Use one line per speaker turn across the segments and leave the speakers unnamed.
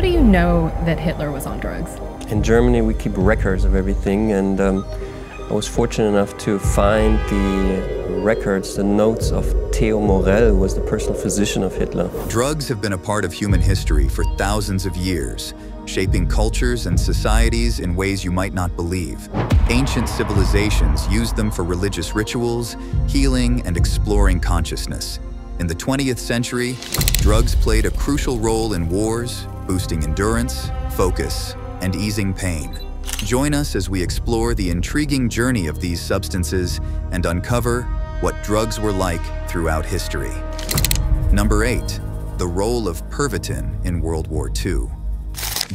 do you know that Hitler was on drugs?
In Germany, we keep records of everything, and I was fortunate enough to find the records, the notes of Theo Morell, who was the personal physician of Hitler.
Drugs have been a part of human history for thousands of years, shaping cultures and societies in ways you might not believe. Ancient civilizations used them for religious rituals, healing, and exploring consciousness. In the 20th century, drugs played a crucial role in wars, boosting endurance, focus, and easing pain. Join us as we explore the intriguing journey of these substances and uncover what drugs were like throughout history. Number 8. The role of Pervitin in World War II.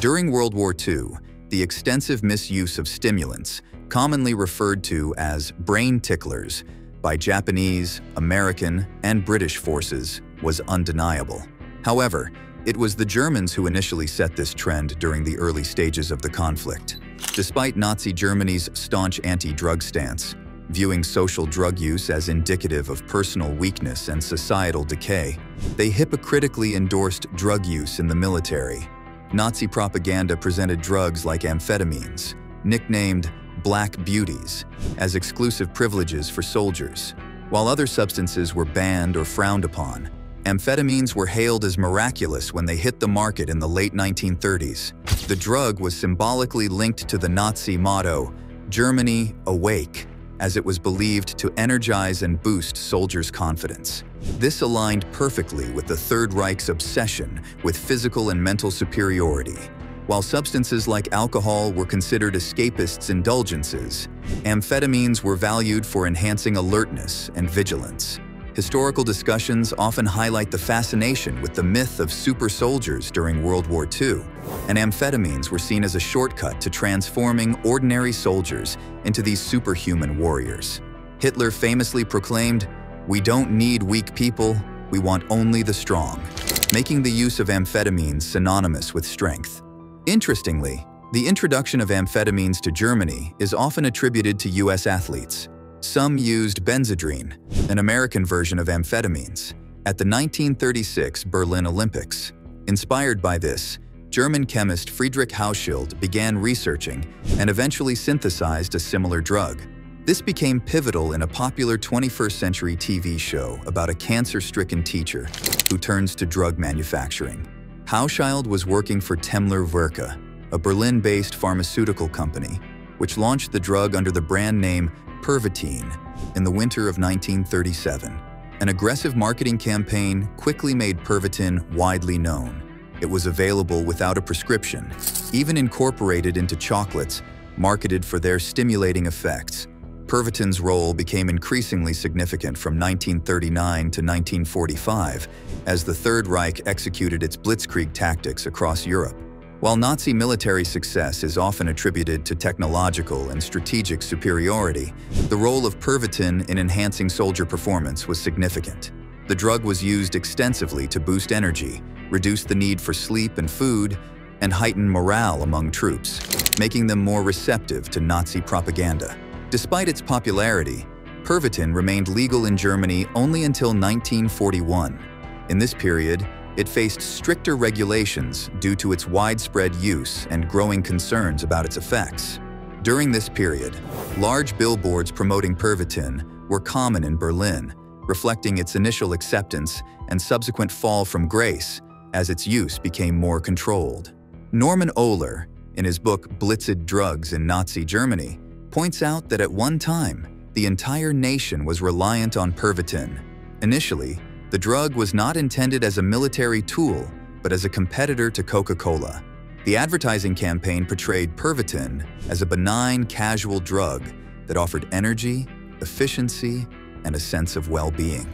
During World War II, the extensive misuse of stimulants, commonly referred to as brain ticklers, by Japanese, American, and British forces was undeniable. However, it was the Germans who initially set this trend during the early stages of the conflict. Despite Nazi Germany's staunch anti-drug stance, viewing social drug use as indicative of personal weakness and societal decay, they hypocritically endorsed drug use in the military. Nazi propaganda presented drugs like amphetamines, nicknamed Black Beauties, as exclusive privileges for soldiers. While other substances were banned or frowned upon, amphetamines were hailed as miraculous when they hit the market in the late 1930s. The drug was symbolically linked to the Nazi motto, "Germany, awake," as it was believed to energize and boost soldiers' confidence. This aligned perfectly with the Third Reich's obsession with physical and mental superiority. While substances like alcohol were considered escapists' indulgences, amphetamines were valued for enhancing alertness and vigilance. Historical discussions often highlight the fascination with the myth of super soldiers during World War II, and amphetamines were seen as a shortcut to transforming ordinary soldiers into these superhuman warriors. Hitler famously proclaimed, "We don't need weak people, we want only the strong," making the use of amphetamines synonymous with strength. Interestingly, the introduction of amphetamines to Germany is often attributed to US athletes. Some used Benzedrine, an American version of amphetamines, at the 1936 Berlin Olympics. Inspired by this, German chemist Friedrich Hauschild began researching and eventually synthesized a similar drug. This became pivotal in a popular 21st century TV show about a cancer-stricken teacher who turns to drug manufacturing. Hauschild was working for Temmler Werke, a Berlin-based pharmaceutical company, which launched the drug under the brand name Pervitin in the winter of 1937. An aggressive marketing campaign quickly made Pervitin widely known. It was available without a prescription, even incorporated into chocolates marketed for their stimulating effects. Pervitin's role became increasingly significant from 1939 to 1945 as the Third Reich executed its blitzkrieg tactics across Europe. While Nazi military success is often attributed to technological and strategic superiority, the role of Pervitin in enhancing soldier performance was significant. The drug was used extensively to boost energy, reduce the need for sleep and food, and heighten morale among troops, making them more receptive to Nazi propaganda. Despite its popularity, Pervitin remained legal in Germany only until 1941. In this period, it faced stricter regulations due to its widespread use and growing concerns about its effects. During this period, large billboards promoting Pervitin were common in Berlin, reflecting its initial acceptance and subsequent fall from grace as its use became more controlled. Norman Ohler, in his book Blitzed Drugs in Nazi Germany, points out that at one time, the entire nation was reliant on Pervitin. Initially, the drug was not intended as a military tool, but as a competitor to Coca-Cola. The advertising campaign portrayed Pervitin as a benign, casual drug that offered energy, efficiency, and a sense of well-being.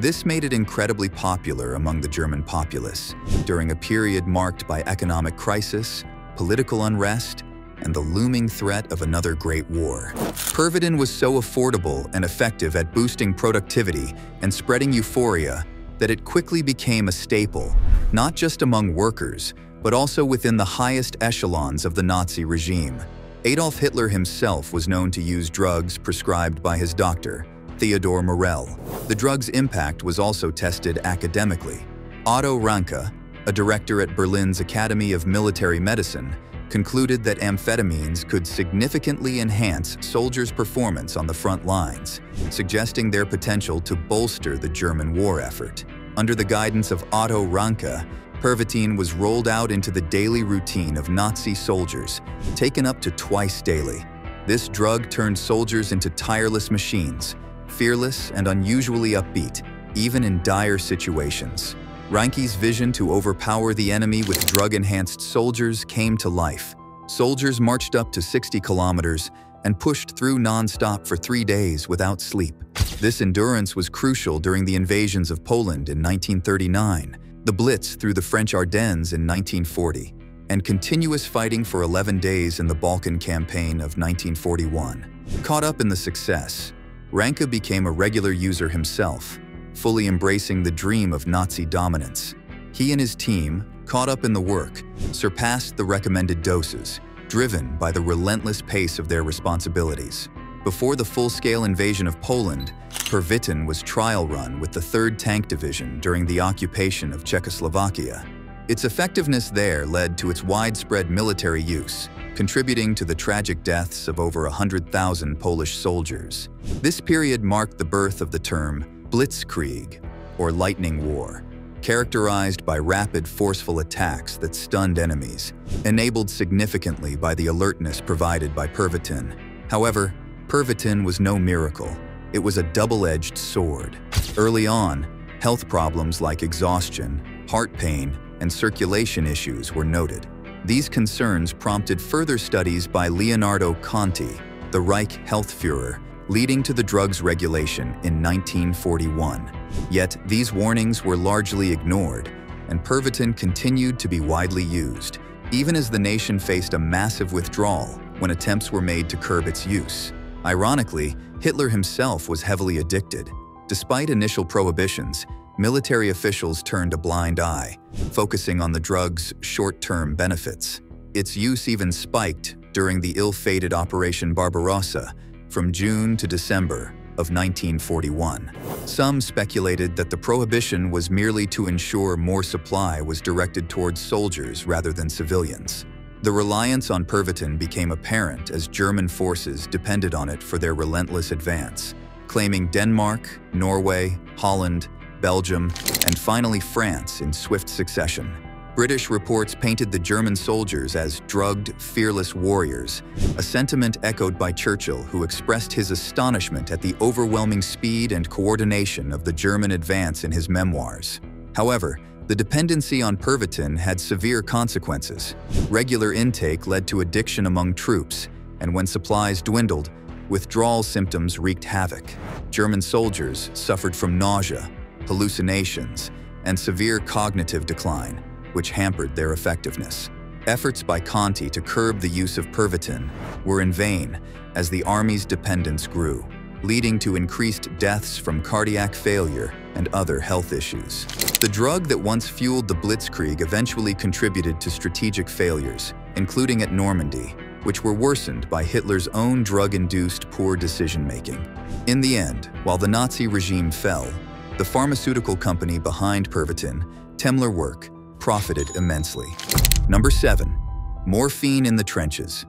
This made it incredibly popular among the German populace during a period marked by economic crisis, political unrest, and the looming threat of another Great War. Pervitin was so affordable and effective at boosting productivity and spreading euphoria that it quickly became a staple, not just among workers, but also within the highest echelons of the Nazi regime. Adolf Hitler himself was known to use drugs prescribed by his doctor, Theodor Morell. The drug's impact was also tested academically. Otto Ranke, A director at Berlin's Academy of Military Medicine concluded that amphetamines could significantly enhance soldiers' performance on the front lines, suggesting their potential to bolster the German war effort. Under the guidance of Otto Ranke, Pervitin was rolled out into the daily routine of Nazi soldiers, taken up to twice daily. This drug turned soldiers into tireless machines, fearless and unusually upbeat, even in dire situations. Ranke's vision to overpower the enemy with drug-enhanced soldiers came to life. Soldiers marched up to 60 kilometers and pushed through non-stop for 3 days without sleep. This endurance was crucial during the invasions of Poland in 1939, the Blitz through the French Ardennes in 1940, and continuous fighting for 11 days in the Balkan Campaign of 1941. Caught up in the success, Ranke became a regular user himself, fully embracing the dream of Nazi dominance. He and his team, caught up in the work, surpassed the recommended doses, driven by the relentless pace of their responsibilities. Before the full-scale invasion of Poland, Pervitin was trial run with the 3rd Tank Division during the occupation of Czechoslovakia. Its effectiveness there led to its widespread military use, contributing to the tragic deaths of over 100,000 Polish soldiers. This period marked the birth of the term Blitzkrieg, or lightning war, characterized by rapid, forceful attacks that stunned enemies, enabled significantly by the alertness provided by Pervitin. However, Pervitin was no miracle. It was a double-edged sword. Early on, health problems like exhaustion, heart pain, and circulation issues were noted. These concerns prompted further studies by Leonardo Conti, the Reich Health Führer, leading to the drug's regulation in 1941. Yet, these warnings were largely ignored, and Pervitin continued to be widely used, even as the nation faced a massive withdrawal when attempts were made to curb its use. Ironically, Hitler himself was heavily addicted. Despite initial prohibitions, military officials turned a blind eye, focusing on the drug's short-term benefits. Its use even spiked during the ill-fated Operation Barbarossa, from June to December of 1941. Some speculated that the prohibition was merely to ensure more supply was directed towards soldiers rather than civilians. The reliance on Pervitin became apparent as German forces depended on it for their relentless advance, claiming Denmark, Norway, Holland, Belgium, and finally France in swift succession. British reports painted the German soldiers as drugged, fearless warriors, a sentiment echoed by Churchill, who expressed his astonishment at the overwhelming speed and coordination of the German advance in his memoirs. However, the dependency on Pervitin had severe consequences. Regular intake led to addiction among troops, and when supplies dwindled, withdrawal symptoms wreaked havoc. German soldiers suffered from nausea, hallucinations, and severe cognitive decline, which hampered their effectiveness. Efforts by Conti to curb the use of Pervitin were in vain as the army's dependence grew, leading to increased deaths from cardiac failure and other health issues. The drug that once fueled the Blitzkrieg eventually contributed to strategic failures, including at Normandy, which were worsened by Hitler's own drug-induced poor decision-making. In the end, while the Nazi regime fell, the pharmaceutical company behind Pervitin, Temmler Work, profited immensely. Number 7. Morphine in the trenches.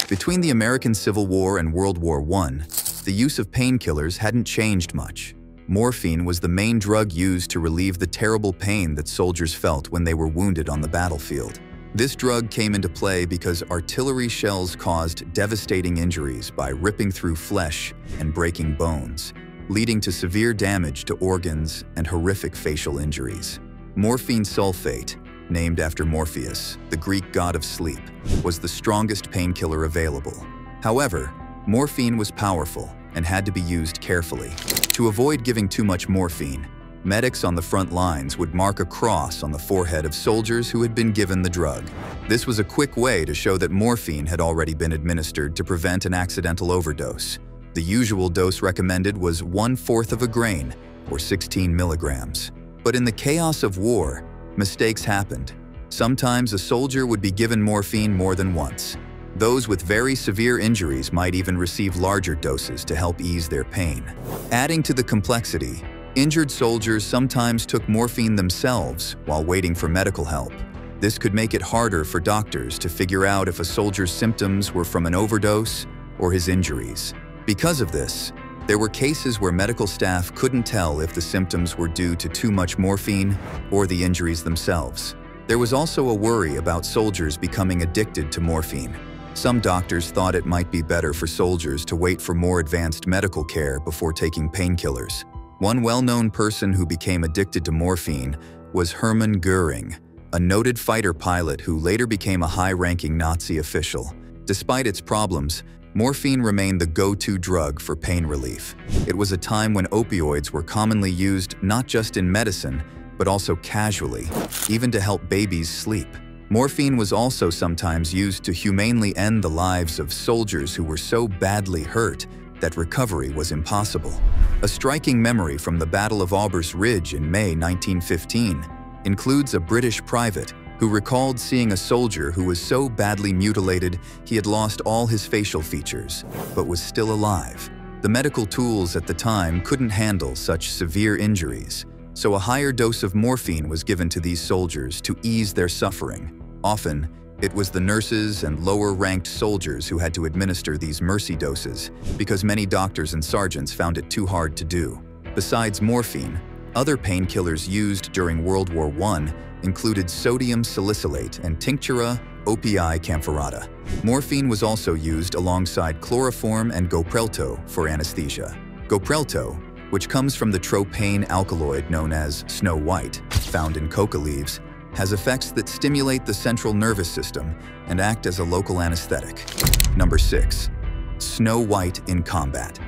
Between the American Civil War and World War I, the use of painkillers hadn't changed much. Morphine was the main drug used to relieve the terrible pain that soldiers felt when they were wounded on the battlefield. This drug came into play because artillery shells caused devastating injuries by ripping through flesh and breaking bones, leading to severe damage to organs and horrific facial injuries. Morphine sulfate, named after Morpheus, the Greek god of sleep, was the strongest painkiller available. However, morphine was powerful and had to be used carefully. To avoid giving too much morphine, medics on the front lines would mark a cross on the forehead of soldiers who had been given the drug. This was a quick way to show that morphine had already been administered to prevent an accidental overdose. The usual dose recommended was 1/4 of a grain, or 16 milligrams. But in the chaos of war, mistakes happened. Sometimes a soldier would be given morphine more than once. Those with very severe injuries might even receive larger doses to help ease their pain. Adding to the complexity, Injured soldiers sometimes took morphine themselves while waiting for medical help. This could make it harder for doctors to figure out if a soldier's symptoms were from an overdose or his injuries. Because of this, there were cases where medical staff couldn't tell if the symptoms were due to too much morphine or the injuries themselves. There was also a worry about soldiers becoming addicted to morphine. Some doctors thought it might be better for soldiers to wait for more advanced medical care before taking painkillers. One well-known person who became addicted to morphine was Hermann Göring, a noted fighter pilot who later became a high-ranking Nazi official. Despite its problems, morphine remained the go-to drug for pain relief. It was a time when opioids were commonly used not just in medicine, but also casually, even to help babies sleep. Morphine was also sometimes used to humanely end the lives of soldiers who were so badly hurt that recovery was impossible. A striking memory from the Battle of Aubers Ridge in May 1915 includes a British private who recalled seeing a soldier who was so badly mutilated he had lost all his facial features, but was still alive. The medical tools at the time couldn't handle such severe injuries, so a higher dose of morphine was given to these soldiers to ease their suffering. Often, it was the nurses and lower-ranked soldiers who had to administer these mercy doses because many doctors and sergeants found it too hard to do. Besides morphine, other painkillers used during World War I included sodium salicylate and tinctura opii campharata. Morphine was also used alongside chloroform and goprelto for anesthesia. Goprelto, which comes from the tropane alkaloid known as snow white, found in coca leaves, has effects that stimulate the central nervous system and act as a local anesthetic. Number 6. Snow White in combat.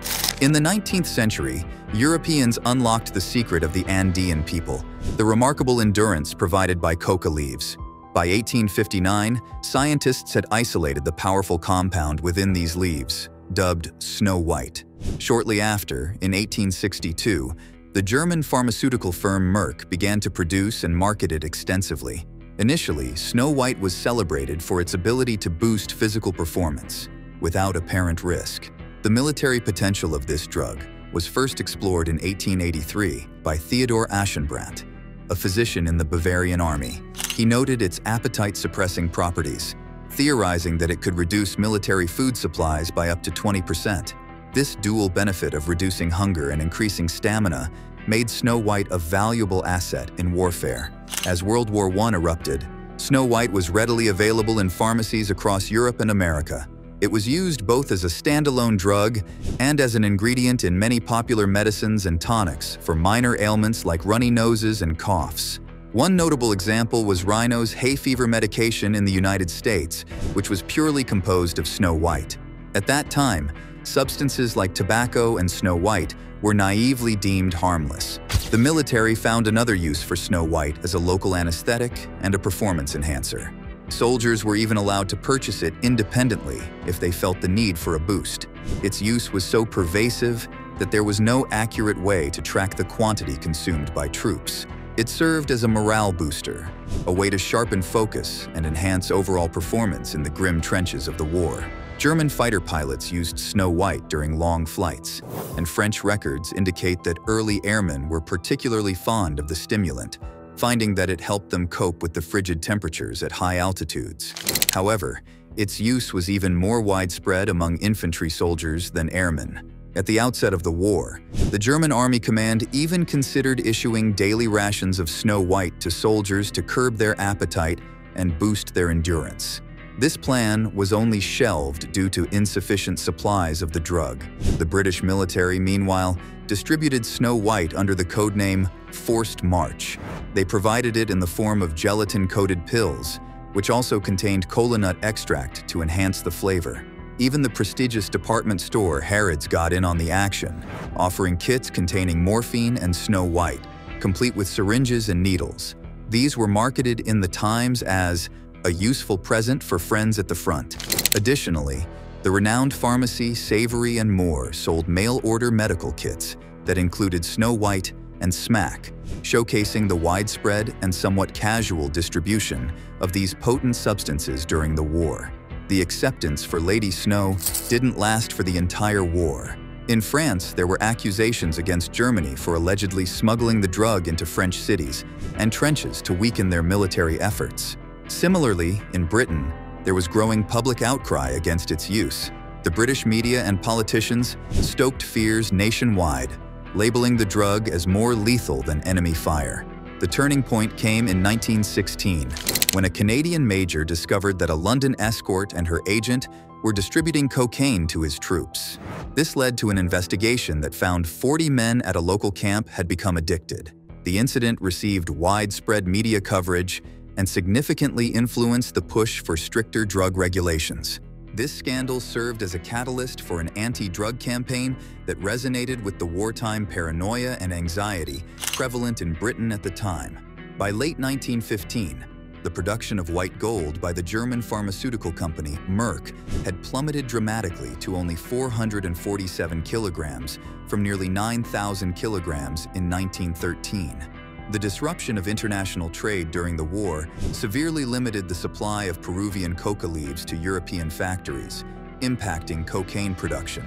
In the 19th century, Europeans unlocked the secret of the Andean people, the remarkable endurance provided by coca leaves. By 1859, scientists had isolated the powerful compound within these leaves, dubbed snow white. Shortly after, in 1862, the German pharmaceutical firm Merck began to produce and market it extensively. Initially, snow white was celebrated for its ability to boost physical performance, without apparent risk. The military potential of this drug was first explored in 1883 by Theodor Aschenbrandt, a physician in the Bavarian army. He noted its appetite-suppressing properties, theorizing that it could reduce military food supplies by up to 20%. This dual benefit of reducing hunger and increasing stamina made Snow White a valuable asset in warfare. As World War I erupted, Snow White was readily available in pharmacies across Europe and America. It was used both as a standalone drug and as an ingredient in many popular medicines and tonics for minor ailments like runny noses and coughs. One notable example was Rhino's hay fever medication in the United States, which was purely composed of Snow White. At that time, substances like tobacco and Snow White were naively deemed harmless. The military found another use for Snow White as a local anesthetic and a performance enhancer. Soldiers were even allowed to purchase it independently if they felt the need for a boost. Its use was so pervasive that there was no accurate way to track the quantity consumed by troops. It served as a morale booster, a way to sharpen focus and enhance overall performance in the grim trenches of the war. German fighter pilots used Snow White during long flights, and French records indicate that early airmen were particularly fond of the stimulant, finding that it helped them cope with the frigid temperatures at high altitudes. However, its use was even more widespread among infantry soldiers than airmen. At the outset of the war, the German Army Command even considered issuing daily rations of Snow White to soldiers to curb their appetite and boost their endurance. This plan was only shelved due to insufficient supplies of the drug. The British military, meanwhile, distributed Snow White under the codename Forced March. They provided it in the form of gelatin-coated pills, which also contained kola nut extract to enhance the flavor. Even the prestigious department store Harrods got in on the action, offering kits containing morphine and Snow White, complete with syringes and needles. These were marketed in the Times as a useful present for friends at the front. Additionally, the renowned pharmacy Savory and More sold mail-order medical kits that included Snow White and Smack, showcasing the widespread and somewhat casual distribution of these potent substances during the war. The acceptance for Lady Snow didn't last for the entire war. In France, there were accusations against Germany for allegedly smuggling the drug into French cities and trenches to weaken their military efforts. Similarly, in Britain, there was growing public outcry against its use. The British media and politicians stoked fears nationwide, labeling the drug as more lethal than enemy fire. The turning point came in 1916, when a Canadian major discovered that a London escort and her agent were distributing cocaine to his troops. This led to an investigation that found 40 men at a local camp had become addicted. The incident received widespread media coverage and significantly influenced the push for stricter drug regulations. This scandal served as a catalyst for an anti-drug campaign that resonated with the wartime paranoia and anxiety prevalent in Britain at the time. By late 1915, the production of white gold by the German pharmaceutical company Merck had plummeted dramatically to only 447 kilograms from nearly 9,000 kilograms in 1913. The disruption of international trade during the war severely limited the supply of Peruvian coca leaves to European factories, impacting cocaine production.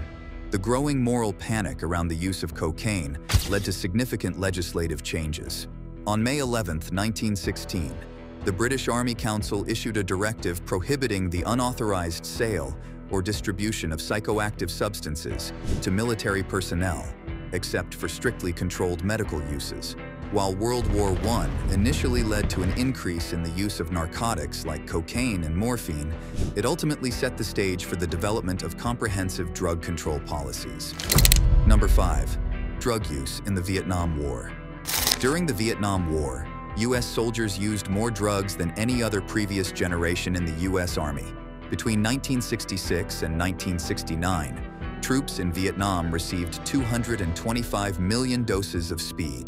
The growing moral panic around the use of cocaine led to significant legislative changes. On May 11, 1916, the British Army Council issued a directive prohibiting the unauthorized sale or distribution of psychoactive substances to military personnel, except for strictly controlled medical uses. While World War I initially led to an increase in the use of narcotics like cocaine and morphine, it ultimately set the stage for the development of comprehensive drug control policies. Number 5. Drug use in the Vietnam War. During the Vietnam War, U.S. soldiers used more drugs than any other previous generation in the U.S. Army. Between 1966 and 1969, troops in Vietnam received 225 million doses of speed.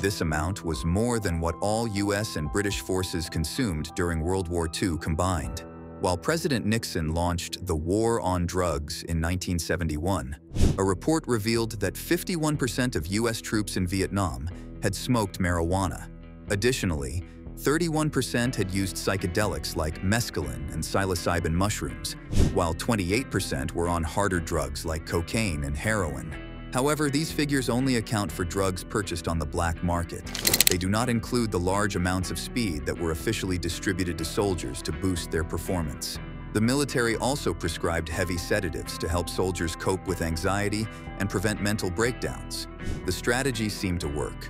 This amount was more than what all U.S. and British forces consumed during World War II combined. While President Nixon launched the War on Drugs in 1971, a report revealed that 51% of U.S. troops in Vietnam had smoked marijuana. Additionally, 31% had used psychedelics like mescaline and psilocybin mushrooms, while 28% were on harder drugs like cocaine and heroin. However, these figures only account for drugs purchased on the black market. They do not include the large amounts of speed that were officially distributed to soldiers to boost their performance. The military also prescribed heavy sedatives to help soldiers cope with anxiety and prevent mental breakdowns. The strategy seemed to work.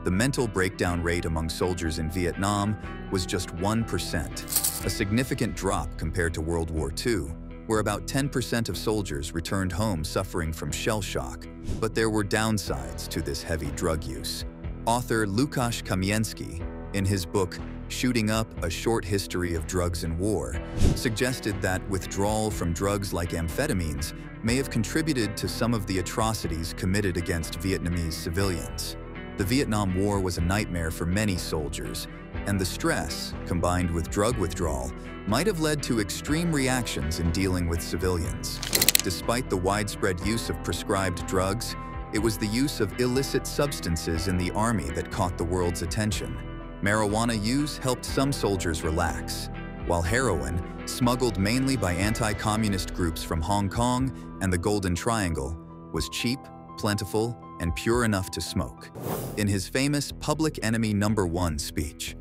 The mental breakdown rate among soldiers in Vietnam was just 1%, a significant drop compared to World War II, where about 10% of soldiers returned home suffering from shell shock. But there were downsides to this heavy drug use. Author Łukasz Kamienski, in his book Shooting Up: A Short History of Drugs and War, suggested that withdrawal from drugs like amphetamines may have contributed to some of the atrocities committed against Vietnamese civilians. The Vietnam War was a nightmare for many soldiers, and the stress, combined with drug withdrawal, might have led to extreme reactions in dealing with civilians. Despite the widespread use of prescribed drugs, it was the use of illicit substances in the army that caught the world's attention. Marijuana use helped some soldiers relax, while heroin, smuggled mainly by anti-communist groups from Hong Kong and the Golden Triangle, was cheap, plentiful, and pure enough to smoke. In his famous Public Enemy No. 1 speech,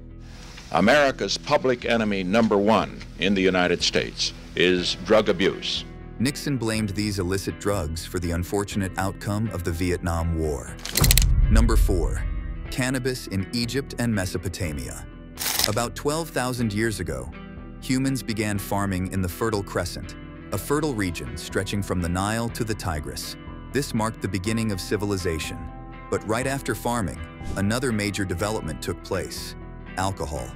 America's public enemy number one in the United States is drug abuse.
Nixon blamed these illicit drugs for the unfortunate outcome of the Vietnam War. Number 4. Cannabis in Egypt and Mesopotamia. About 12,000 years ago, humans began farming in the Fertile Crescent, a fertile region stretching from the Nile to the Tigris. This marked the beginning of civilization. But right after farming, another major development took place: alcohol.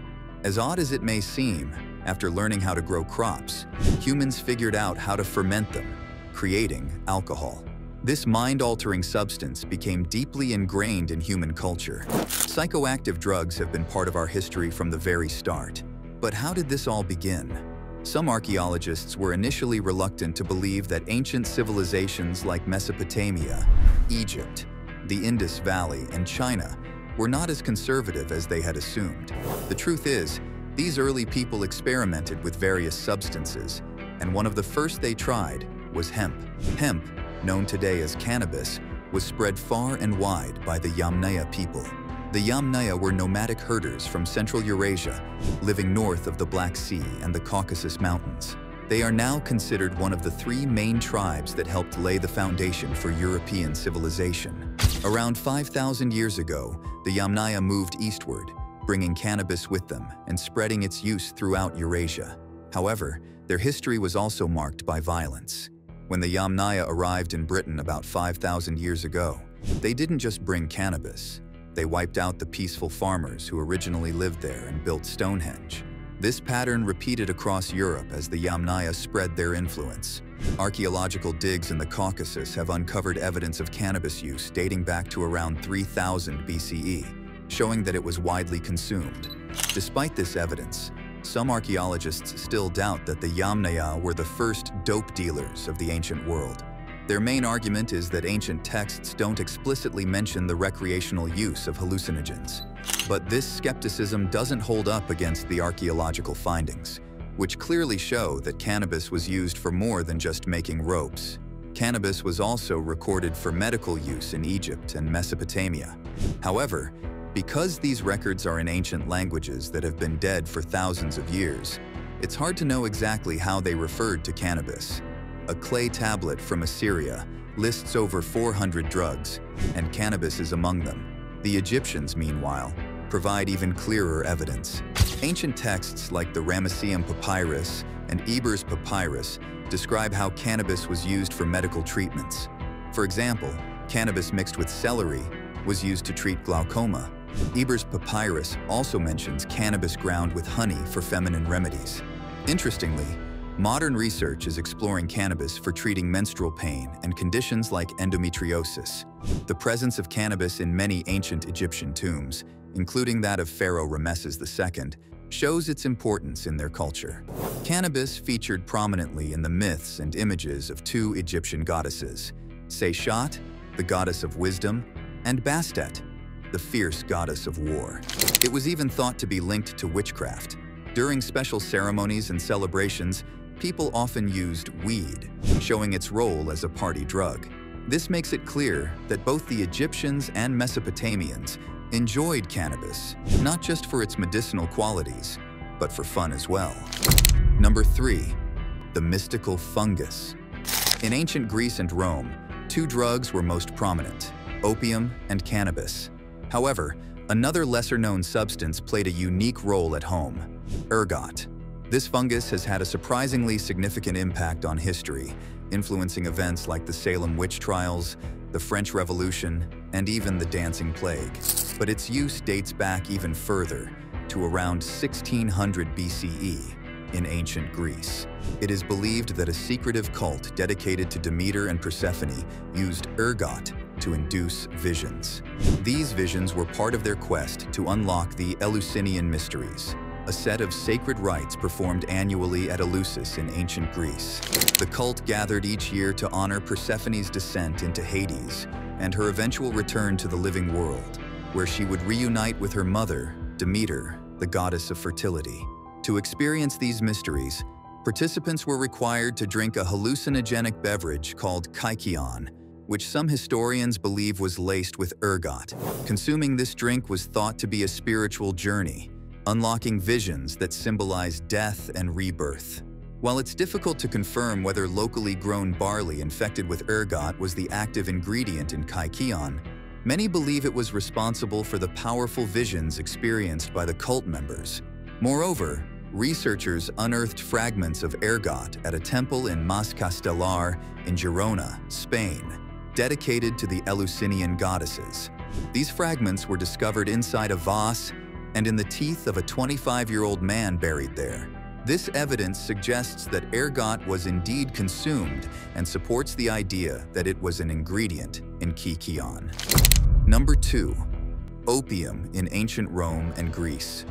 As odd as it may seem, after learning how to grow crops, humans figured out how to ferment them, creating alcohol. This mind-altering substance became deeply ingrained in human culture. Psychoactive drugs have been part of our history from the very start. But how did this all begin? Some archaeologists were initially reluctant to believe that ancient civilizations like Mesopotamia, Egypt, the Indus Valley, and China were not as conservative as they had assumed. The truth is, these early people experimented with various substances, and one of the first they tried was hemp. Hemp, known today as cannabis, was spread far and wide by the Yamnaya people. The Yamnaya were nomadic herders from Central Eurasia, living north of the Black Sea and the Caucasus Mountains. They are now considered one of the three main tribes that helped lay the foundation for European civilization. Around 5,000 years ago, the Yamnaya moved eastward, bringing cannabis with them and spreading its use throughout Eurasia. However, their history was also marked by violence. When the Yamnaya arrived in Britain about 5,000 years ago, they didn't just bring cannabis. They wiped out the peaceful farmers who originally lived there and built Stonehenge. This pattern repeated across Europe as the Yamnaya spread their influence. Archaeological digs in the Caucasus have uncovered evidence of cannabis use dating back to around 3000 BCE, showing that it was widely consumed. Despite this evidence, some archaeologists still doubt that the Yamnaya were the first dope dealers of the ancient world. Their main argument is that ancient texts don't explicitly mention the recreational use of hallucinogens. But this skepticism doesn't hold up against the archaeological findings, which clearly show that cannabis was used for more than just making ropes. Cannabis was also recorded for medical use in Egypt and Mesopotamia. However, because these records are in ancient languages that have been dead for thousands of years, it's hard to know exactly how they referred to cannabis. A clay tablet from Assyria lists over 400 drugs, and cannabis is among them. The Egyptians, meanwhile, provide even clearer evidence. Ancient texts like the Ramesseum Papyrus and Ebers Papyrus describe how cannabis was used for medical treatments. For example, cannabis mixed with celery was used to treat glaucoma. Ebers Papyrus also mentions cannabis ground with honey for feminine remedies. Interestingly, modern research is exploring cannabis for treating menstrual pain and conditions like endometriosis. The presence of cannabis in many ancient Egyptian tombs, including that of Pharaoh Ramesses II, shows its importance in their culture. Cannabis featured prominently in the myths and images of two Egyptian goddesses, Seshat, the goddess of wisdom, and Bastet, the fierce goddess of war. It was even thought to be linked to witchcraft. During special ceremonies and celebrations, people often used weed, showing its role as a party drug. This makes it clear that both the Egyptians and Mesopotamians enjoyed cannabis, not just for its medicinal qualities, but for fun as well. Number 3. The mystical fungus. In ancient Greece and Rome, two drugs were most prominent: opium and cannabis. However, another lesser-known substance played a unique role at home: ergot. This fungus has had a surprisingly significant impact on history, influencing events like the Salem witch trials, the French Revolution, and even the Dancing Plague. But its use dates back even further, to around 1600 BCE in ancient Greece. It is believed that a secretive cult dedicated to Demeter and Persephone used ergot to induce visions. These visions were part of their quest to unlock the Eleusinian Mysteries, a set of sacred rites performed annually at Eleusis in ancient Greece. The cult gathered each year to honor Persephone's descent into Hades and her eventual return to the living world, where she would reunite with her mother, Demeter, the goddess of fertility. To experience these mysteries, participants were required to drink a hallucinogenic beverage called kykeon, which some historians believe was laced with ergot. Consuming this drink was thought to be a spiritual journey, unlocking visions that symbolize death and rebirth. While it's difficult to confirm whether locally grown barley infected with ergot was the active ingredient in kykeon, many believe it was responsible for the powerful visions experienced by the cult members. Moreover, researchers unearthed fragments of ergot at a temple in Mas Castellar in Girona, Spain, dedicated to the Eleusinian goddesses. These fragments were discovered inside a vase and in the teeth of a 25-year-old man buried there. This evidence suggests that ergot was indeed consumed and supports the idea that it was an ingredient in kykeon. Number 2. Opium in ancient Rome and Greece.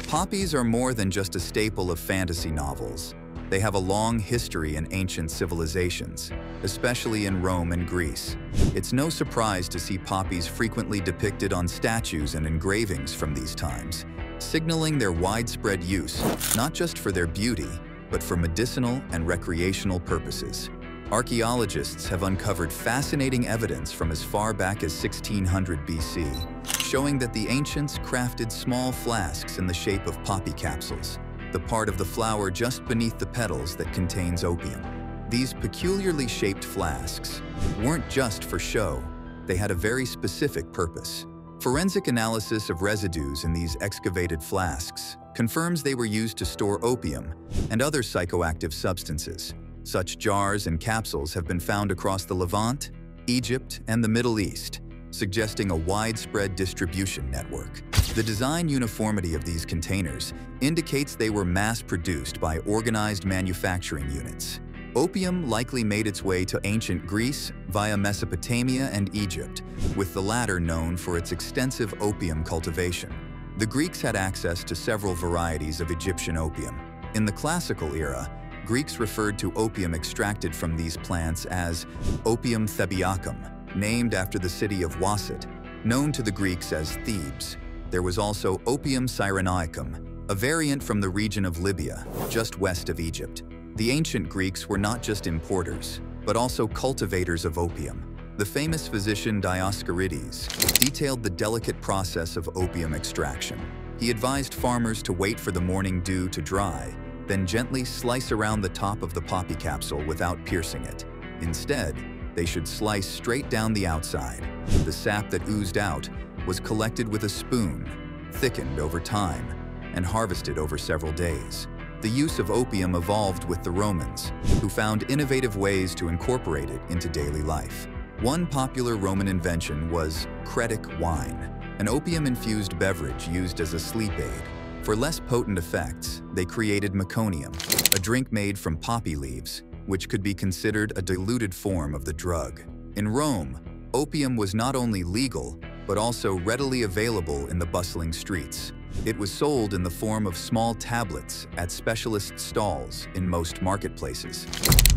Poppies are more than just a staple of fantasy novels. They have a long history in ancient civilizations, especially in Rome and Greece. It's no surprise to see poppies frequently depicted on statues and engravings from these times, signaling their widespread use, not just for their beauty, but for medicinal and recreational purposes. Archaeologists have uncovered fascinating evidence from as far back as 1600 BC, showing that the ancients crafted small flasks in the shape of poppy capsules, the part of the flower just beneath the petals that contains opium. These peculiarly shaped flasks weren't just for show, they had a very specific purpose. Forensic analysis of residues in these excavated flasks confirms they were used to store opium and other psychoactive substances. Such jars and capsules have been found across the Levant, Egypt, and the Middle East, suggesting a widespread distribution network. The design uniformity of these containers indicates they were mass-produced by organized manufacturing units. Opium likely made its way to ancient Greece via Mesopotamia and Egypt, with the latter known for its extensive opium cultivation. The Greeks had access to several varieties of Egyptian opium. In the classical era, Greeks referred to opium extracted from these plants as Opium Thebiacum, named after the city of Wasit, known to the Greeks as Thebes. There was also Opium Cyrenaicum, a variant from the region of Libya, just west of Egypt. The ancient Greeks were not just importers, but also cultivators of opium. The famous physician Dioscorides detailed the delicate process of opium extraction. He advised farmers to wait for the morning dew to dry, then gently slice around the top of the poppy capsule without piercing it. Instead, they should slice straight down the outside. The sap that oozed out was collected with a spoon, thickened over time, and harvested over several days. The use of opium evolved with the Romans, who found innovative ways to incorporate it into daily life. One popular Roman invention was Cretic wine, an opium-infused beverage used as a sleep aid. For less potent effects, they created meconium, a drink made from poppy leaves, which could be considered a diluted form of the drug. In Rome, opium was not only legal, but also readily available in the bustling streets. It was sold in the form of small tablets at specialist stalls in most marketplaces.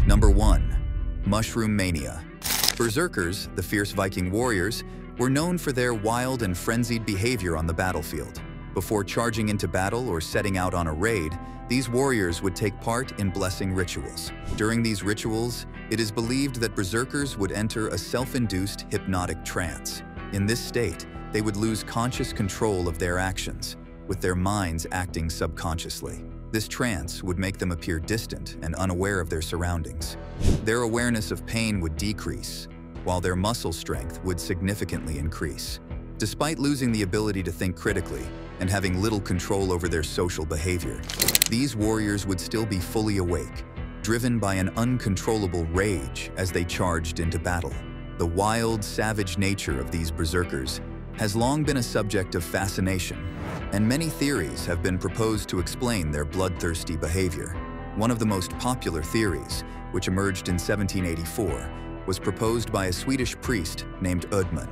Number 1. Mushroom mania. Berserkers, the fierce Viking warriors, were known for their wild and frenzied behavior on the battlefield. Before charging into battle or setting out on a raid, these warriors would take part in blessing rituals. During these rituals, it is believed that berserkers would enter a self-induced hypnotic trance. In this state, they would lose conscious control of their actions, with their minds acting subconsciously. This trance would make them appear distant and unaware of their surroundings. Their awareness of pain would decrease, while their muscle strength would significantly increase. Despite losing the ability to think critically and having little control over their social behavior, these warriors would still be fully awake, driven by an uncontrollable rage as they charged into battle. The wild, savage nature of these berserkers has long been a subject of fascination, and many theories have been proposed to explain their bloodthirsty behavior. One of the most popular theories, which emerged in 1784, was proposed by a Swedish priest named Ödman.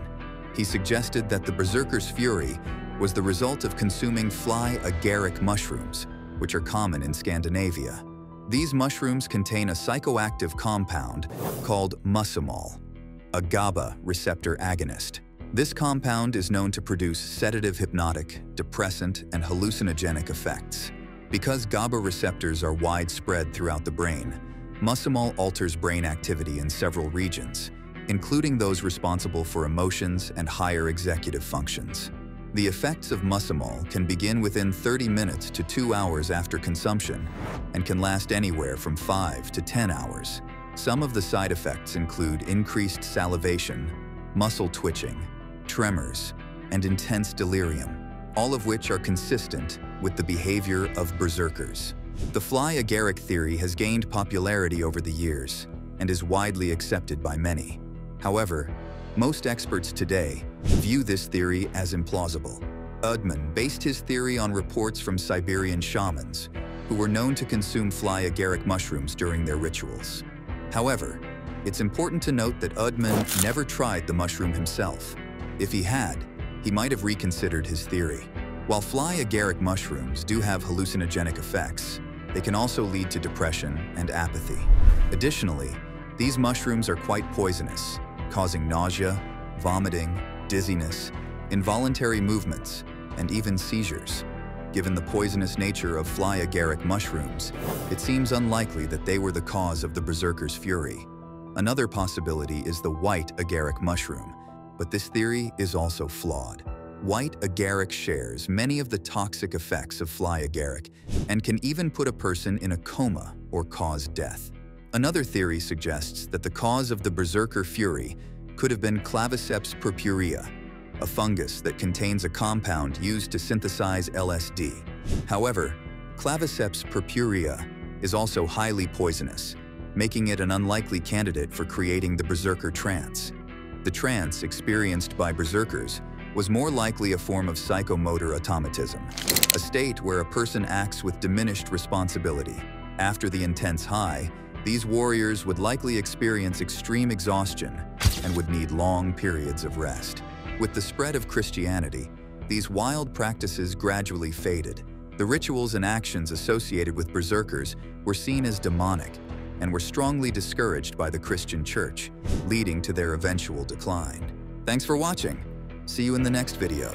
He suggested that the berserkers' fury was the result of consuming fly agaric mushrooms, which are common in Scandinavia. These mushrooms contain a psychoactive compound called muscimol, a GABA receptor agonist. This compound is known to produce sedative hypnotic, depressant, and hallucinogenic effects. Because GABA receptors are widespread throughout the brain, muscimol alters brain activity in several regions, including those responsible for emotions and higher executive functions. The effects of muscimol can begin within 30 minutes to 2 hours after consumption and can last anywhere from 5 to 10 hours. Some of the side effects include increased salivation, muscle twitching, tremors, and intense delirium, all of which are consistent with the behavior of berserkers. The fly agaric theory has gained popularity over the years and is widely accepted by many. However, most experts today view this theory as implausible. Ödman based his theory on reports from Siberian shamans, who were known to consume fly agaric mushrooms during their rituals. However, it's important to note that Ödman never tried the mushroom himself. If he had, he might have reconsidered his theory. While fly agaric mushrooms do have hallucinogenic effects, they can also lead to depression and apathy. Additionally, these mushrooms are quite poisonous, causing nausea, vomiting, dizziness, involuntary movements, and even seizures. Given the poisonous nature of fly agaric mushrooms, it seems unlikely that they were the cause of the berserkers' fury. Another possibility is the white agaric mushroom, but this theory is also flawed. White agaric shares many of the toxic effects of fly agaric and can even put a person in a coma or cause death. Another theory suggests that the cause of the berserker fury could have been Claviceps purpurea, a fungus that contains a compound used to synthesize LSD. However, Claviceps purpurea is also highly poisonous, making it an unlikely candidate for creating the berserker trance. The trance experienced by berserkers was more likely a form of psychomotor automatism, a state where a person acts with diminished responsibility. After the intense high, these warriors would likely experience extreme exhaustion and would need long periods of rest. With the spread of Christianity, these wild practices gradually faded. The rituals and actions associated with berserkers were seen as demonic and were strongly discouraged by the Christian Church, leading to their eventual decline. Thanks for watching. See you in the next video.